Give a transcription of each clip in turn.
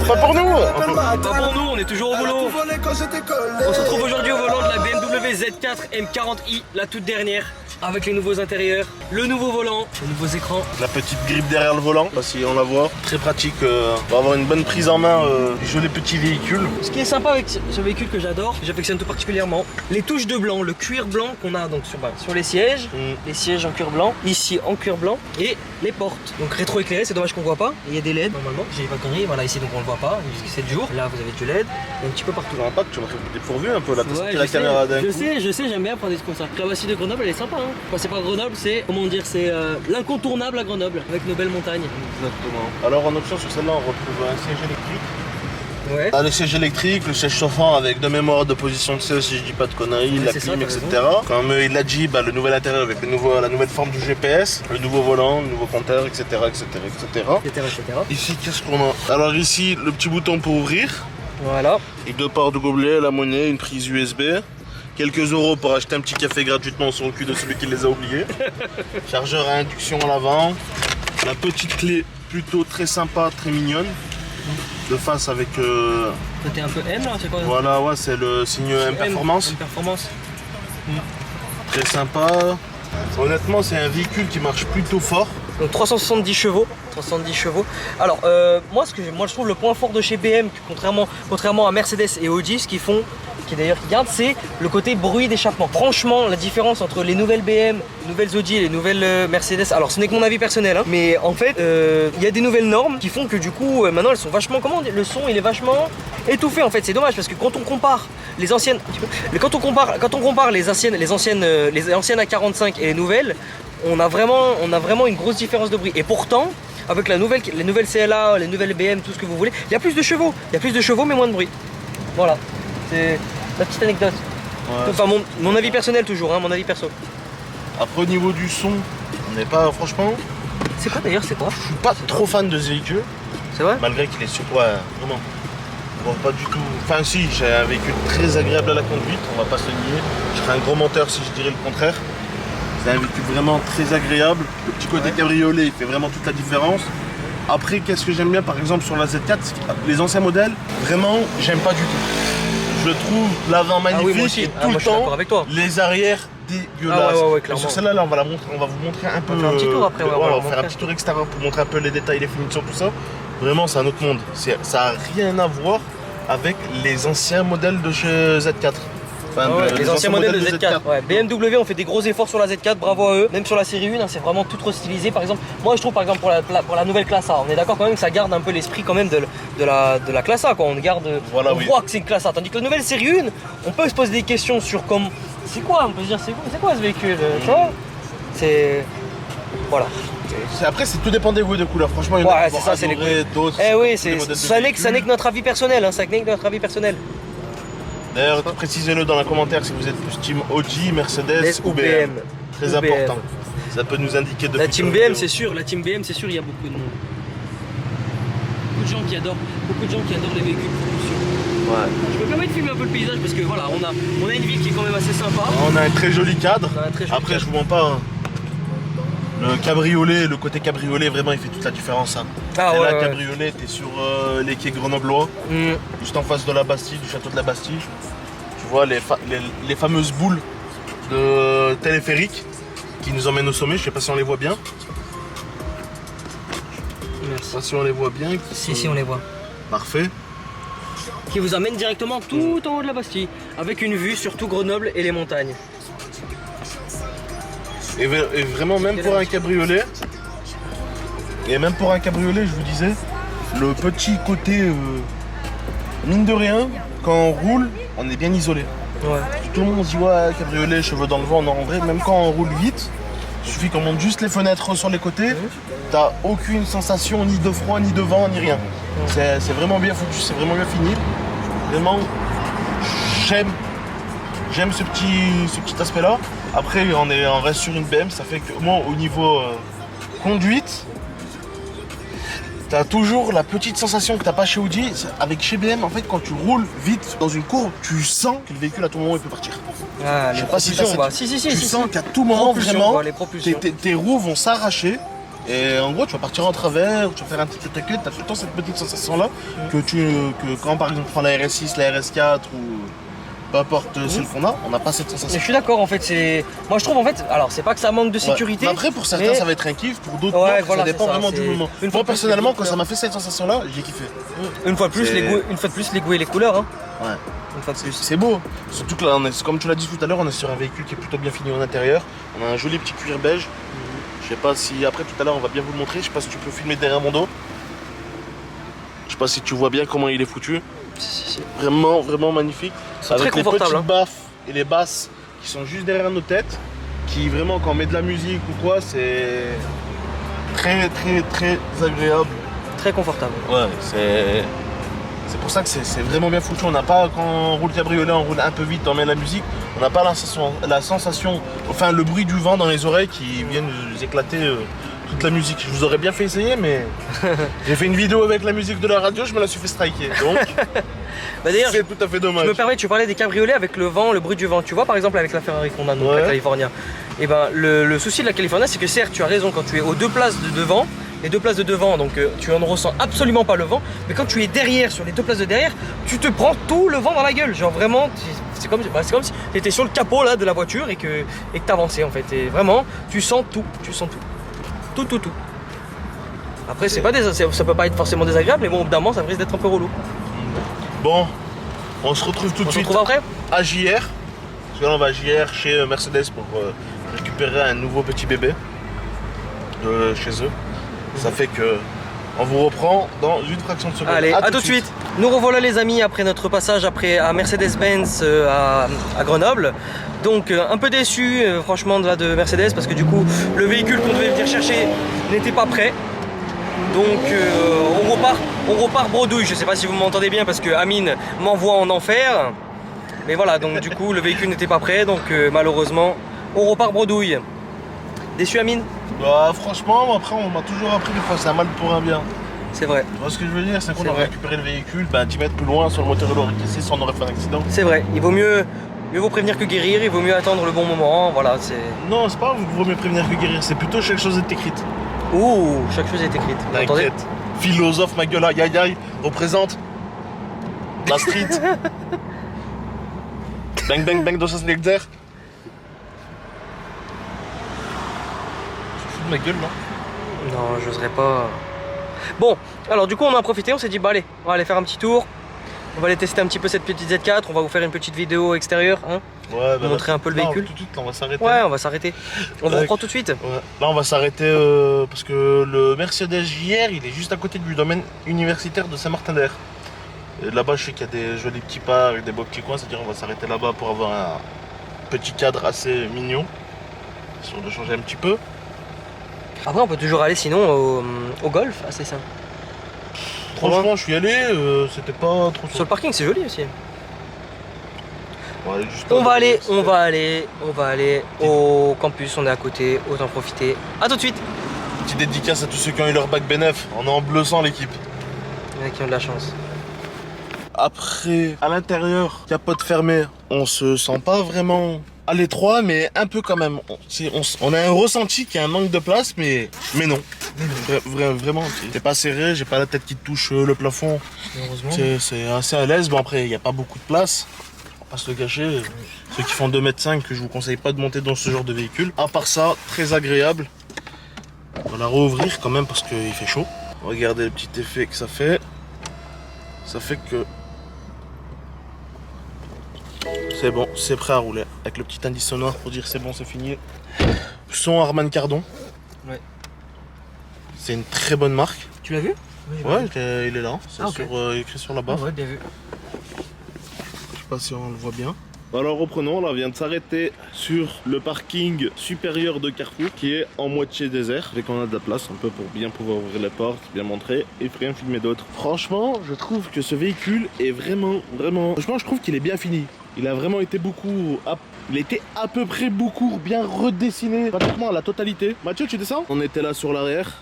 Pas pour nous. Pas pour nous, on est toujours au boulot. On se retrouve aujourd'hui au volant de la BMW Z4 M40i, la toute dernière, avec les nouveaux intérieurs, le nouveau volant, les nouveaux écrans. La petite grippe derrière le volant, si on la voit, très pratique pour avoir une bonne prise en main du joli petit véhicule. Ce qui est sympa avec ce véhicule que j'adore, que j'affectionne tout particulièrement, les touches de blanc, le cuir blanc qu'on a donc sur les sièges en cuir blanc, ici en cuir blanc, et les portes. Donc rétro-éclairé, c'est dommage qu'on voit pas. Il y a des LED normalement, j'ai pas conneries, voilà ici donc on le voit pas, jusqu'à 7 jours. Là vous avez du LED, et un petit peu partout. Tu pas que tu m'as fait dépourvu un peu là, t'as sorti Ouais, la caméra d'un coup. Je sais, j'aime bien prendre des trucs comme ça. La voici de Grenoble, elle est sympa. Hein. Enfin, c'est pas Grenoble, c'est comment dire, c'est l'incontournable à Grenoble, avec nos belles montagnes. Exactement. Alors en option sur celle-là, on retrouve un siège électrique. Ouais. Le siège électrique, le siège chauffant avec deux mémoires de position de CE si je dis pas de conneries, la clim, etc. Comme il l'a dit, le nouvel intérieur avec la nouvelle forme du GPS, le nouveau volant, le nouveau compteur, etc. Ici, qu'est-ce qu'on a? Alors ici, le petit bouton pour ouvrir. Voilà. Et deux ports de gobelet, la monnaie, une prise USB. Quelques euros pour acheter un petit café gratuitement sur le cul de celui qui les a oubliés. Chargeur à induction à l'avant. La petite clé plutôt très sympa, très mignonne. De face avec... Côté un peu M là, c'est quoi? Voilà, ouais, c'est le signe M Performance. M Performance. Très sympa. Honnêtement, c'est un véhicule qui marche plutôt fort. Donc 370 chevaux. 370 chevaux. Alors, moi, je trouve le point fort de chez BM, contrairement à Mercedes et Audi, ce qu'ils font, qui d'ailleurs gardent, c'est le côté bruit d'échappement. Franchement, la différence entre les nouvelles BM, les nouvelles Audi et les nouvelles Mercedes, alors ce n'est que mon avis personnel, hein, mais en fait, il y a des nouvelles normes qui font que du coup, maintenant elles sont vachement, le son il est vachement étouffé en fait. C'est dommage parce que quand on compare les anciennes, quand on compare les anciennes A45 et les nouvelles, on a vraiment une grosse différence de bruit. Et pourtant, avec les nouvelles CLA, les nouvelles BM, tout ce que vous voulez, il y a plus de chevaux. Il y a plus de chevaux mais moins de bruit. Voilà. C'est la petite anecdote. Ouais. Enfin mon avis personnel toujours, hein, mon avis perso. Après au niveau du son, on n'est pas franchement... C'est quoi d'ailleurs, c'est quoi? Je suis pas trop fan de ce véhicule. C'est vrai? Malgré qu'il est sur... Ouais, vraiment. Bon, pas du tout... Enfin si, j'ai un véhicule très agréable à la conduite, on va pas se le nier. Je serais un gros menteur si je dirais le contraire. C'est un véhicule vraiment très agréable. Le petit côté cabriolet, il fait vraiment toute la différence. Après, qu'est-ce que j'aime bien par exemple sur la Z4, les anciens modèles, vraiment, j'aime pas du tout. Je trouve l'avant magnifique et tout le temps, les arrières dégueulasses. Clairement. Sur celle-là, on va vous montrer un peu. On va faire un petit tour après, on va faire un petit tour extérieur pour montrer un peu les détails, les finitions, tout ça. Vraiment, c'est un autre monde. Ça n'a rien à voir avec les anciens modèles de chez Z4. Enfin, les anciens modèles de Z4. Ouais, BMW ont fait des gros efforts sur la Z4, bravo à eux. Même sur la série 1, hein, c'est vraiment tout restylisé. Par exemple, moi je trouve par exemple pour la nouvelle classe A, on est d'accord quand même que ça garde un peu l'esprit quand même de la classe A. Quoi. On garde, voilà, on voit que c'est une classe A. Tandis que la nouvelle série 1, on peut se poser des questions sur comme c'est quoi, on peut se dire c'est quoi ce véhicule, tu vois? C'est voilà. Après, c'est tout dépend des goûts de couleur. Franchement, il y en a c'est ça, c'est les goûts. Oui, ça n'est que notre avis personnel. Hein, ça n'est que notre avis personnel. D'ailleurs, précisez-le dans les commentaires si vous êtes plus team Audi, Mercedes ou BM. Très important. Ça peut nous indiquer de la team BM, c'est sûr. La team BM, c'est sûr, il y a beaucoup de monde. Beaucoup de gens qui adorent les véhicules propulsion. Ouais. Je me permets de filmer un peu le paysage parce que voilà, on a une ville qui est quand même assez sympa. On a un très joli cadre. Après, je vous mens pas. Hein. Le cabriolet, le côté cabriolet, vraiment, il fait toute la différence. Hein. Cabriolet, t'es sur les quais grenoblois, juste en face de la Bastille, du château de la Bastille. Tu vois les fameuses boules de téléphérique qui nous emmènent au sommet. Je sais pas si on les voit bien. Merci. Je sais pas si on les voit bien. Si, on les voit. Parfait. Qui vous amène directement tout en haut de la Bastille, avec une vue sur tout Grenoble et les montagnes. Et vraiment, même pour un cabriolet, je vous disais, le petit côté, mine de rien, quand on roule, on est bien isolé. Ouais. Tout le monde se dit, ouais, cabriolet, cheveux dans le vent, non, en vrai, même quand on roule vite, il suffit qu'on monte juste les fenêtres sur les côtés, t'as aucune sensation ni de froid, ni de vent, ni rien. C'est vraiment bien foutu, c'est vraiment bien fini. Vraiment, j'aime ce petit aspect-là. Après, on reste sur une BM, ça fait que moi, au niveau conduite, t'as toujours la petite sensation que t'as pas chez Audi. Avec chez BM, en fait, quand tu roules vite dans une courbe, tu sens que le véhicule à tout moment il peut partir. Je sais pas si tu sens qu'à tout moment, vraiment, tes roues vont s'arracher Et en gros, tu vas partir en travers, tu vas faire un petit étiquette, tu as tout le temps cette petite sensation-là que quand par exemple on prend la RS6, la RS4 ou peu importe celle qu'on a, on n'a pas cette Mais sensation. je suis d'accord en fait, moi je trouve en fait, alors c'est pas que ça manque de sécurité. Ouais. Après pour certains mais... ça va être un kiff, pour d'autres ouais, non, voilà, ça dépend vraiment c'est... du moment. Moi personnellement quand ça m'a fait cette sensation-là, j'ai kiffé. Une fois de plus, les goûts et les couleurs. Hein. Ouais. Une fois de plus. C'est beau, surtout que là, comme tu l'as dit tout à l'heure, on est sur un véhicule qui est plutôt bien fini en intérieur. On a un joli petit cuir beige. Je sais pas si après tout à l'heure on va bien vous le montrer. Je sais pas si tu peux filmer derrière mon dos. Je sais pas si tu vois bien comment il est foutu. Si. Vraiment, vraiment magnifique. Avec très les confortable, petites hein. baffes et les basses qui sont juste derrière nos têtes. Qui vraiment quand on met de la musique ou quoi, c'est très très très agréable. Très confortable. Ouais, c'est pour ça que c'est vraiment bien foutu. On n'a pas, quand on roule cabriolet, on roule un peu vite, on met la musique. On n'a pas la sensation, enfin le bruit du vent dans les oreilles qui viennent nous éclater toute la musique. Je vous aurais bien fait essayer, mais j'ai fait une vidéo avec la musique de la radio, je me la suis fait striker. Donc, bah d'ailleurs, c'est tout à fait dommage. Je me permets, tu parlais des cabriolets avec le vent, le bruit du vent. Tu vois par exemple avec la Ferrari qu'on a, donc la California. Et ben le souci de la California, c'est que certes, tu as raison, quand tu es aux deux places de devant, les deux places de devant, donc tu en ressens absolument pas le vent. Mais quand tu es derrière, sur les deux places de derrière, tu te prends tout le vent dans la gueule. Genre vraiment, c'est comme si tu étais sur le capot là de la voiture et que tu avançais en fait. Et vraiment, tu sens tout. Tout. Après, ça peut pas être forcément désagréable, mais bon, au bout d'un moment, ça risque d'être un peu relou. Bon, on se retrouve tout de suite après à JR. Parce que là, on va à JR chez Mercedes pour récupérer un nouveau petit bébé de chez eux. Ça fait que on vous reprend dans une fraction de seconde. Allez, à tout de suite. Nous revoilà les amis après notre passage à Mercedes-Benz à Grenoble. Donc un peu déçu franchement de Mercedes parce que du coup le véhicule qu'on devait venir chercher n'était pas prêt. Donc on repart bredouille. Je sais pas si vous m'entendez bien parce que Amine m'envoie en enfer. Mais voilà, donc du coup le véhicule n'était pas prêt, donc malheureusement on repart bredouille. Déçu Amine? Bah franchement, après on m'a toujours appris des fois c'est un mal pour un bien. C'est vrai. Tu vois ce que je veux dire? C'est qu'on aurait récupéré le véhicule, 10 mètres plus loin, sur le moteur il aurait cassé, si on aurait fait un accident. C'est vrai, il vaut mieux prévenir que guérir, il vaut mieux attendre le bon moment, voilà, c'est... Non, c'est pas vaut mieux prévenir que guérir, c'est plutôt chaque chose est écrite. Ouh, chaque chose est écrite, vous entendez? Philosophe, ma gueule, aïe aïe aïe, représente la street. Bang bang bang dans ce lecteur. Tu te fous de ma gueule là? Non, j'oserais pas. Bon, alors du coup on en a profité, on s'est dit bah allez, on va aller faire un petit tour. On va aller tester un petit peu cette petite Z4, on va vous faire une petite vidéo extérieure, hein. Ouais, bah montrer un peu le véhicule. Tout de suite, là, on va s'arrêter. Ouais, on va s'arrêter. On vous reprend tout de suite. Ouais. Là, on va s'arrêter parce que le Mercedes JR, il est juste à côté du domaine universitaire de Saint-Martin-d'Air. Là-bas, je sais qu'il y a des jolis petits parcs, des beaux petits coins, c'est-à-dire on va s'arrêter là-bas pour avoir un petit cadre assez mignon, histoire de changer un petit peu. Après, on peut toujours aller sinon au golf, c'est ça. Franchement, je suis allé, c'était pas trop. Sur le parking, c'est joli aussi. On va aller au campus, on est à côté, autant profiter. A tout de suite. Petite dédicace à tous ceux qui ont eu leur bac bénéf, on est en bleu sang l'équipe. Il y en a qui ont de la chance. Après, à l'intérieur, capote fermée, on se sent pas vraiment à l'étroit, mais un peu quand même. On a un ressenti qu'il y a un manque de place, mais non. Vraiment, t'es pas serré, j'ai pas la tête qui te touche le plafond. Heureusement. C'est assez à l'aise. Bon, après, il n'y a pas beaucoup de place. On va pas se le cacher. Ceux qui font 2,5 m, que je vous conseille pas de monter dans ce genre de véhicule. À part ça, très agréable. On va la rouvrir quand même parce qu'il fait chaud. Regardez le petit effet que ça fait. Ça fait que c'est bon, c'est prêt à rouler. Avec le petit indice sonore pour dire c'est bon, c'est fini. Son Harman Kardon. Ouais. C'est une très bonne marque. Tu l'as vu? Ouais, il est là. C'est okay. Écrit sur la barre. Ouais, bien vu. Je sais pas si on le voit bien. Alors reprenons, là on vient de s'arrêter sur le parking supérieur de Carrefour qui est en moitié désert. Dès qu'on a de la place un peu pour bien pouvoir ouvrir les portes, bien montrer et rien filmer d'autres. Franchement, je trouve que ce véhicule est vraiment... Franchement, je trouve qu'il est bien fini. Il a vraiment été il était à peu près bien redessiné, pratiquement à la totalité. Mathieu, tu descends? On était là sur l'arrière.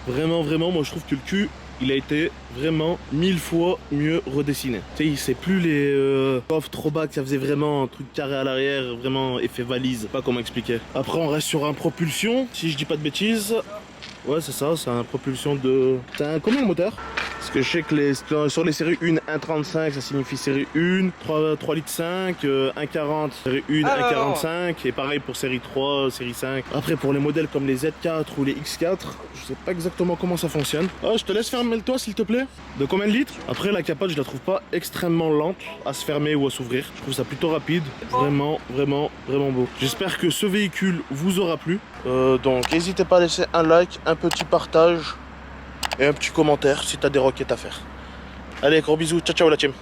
Vraiment, moi je trouve que le cul, il a été vraiment 1000 fois mieux redessiné. Tu sais, c'est plus les coffres trop bas que ça faisait vraiment un truc carré à l'arrière, vraiment effet valise, pas comment expliquer. Après, on reste sur un propulsion, si je dis pas de bêtises. Ouais, c'est ça, c'est un propulsion de... T'as combien de moteur? Parce que je sais que sur les séries 1, 1.35, ça signifie série 1, 3 litres 5, 1.40, série 1, 1.45, et pareil pour série 3, série 5. Après, pour les modèles comme les Z4 ou les X4, je sais pas exactement comment ça fonctionne. Oh, je te laisse fermer le toit, s'il te plaît. De combien de litres? Après, la capote, je la trouve pas extrêmement lente à se fermer ou à s'ouvrir. Je trouve ça plutôt rapide. Vraiment, vraiment, vraiment beau. J'espère que ce véhicule vous aura plu. Donc, n'hésitez pas à laisser un like, un petit partage et un petit commentaire si t'as des requêtes à faire. Allez, gros bisous, ciao ciao la team.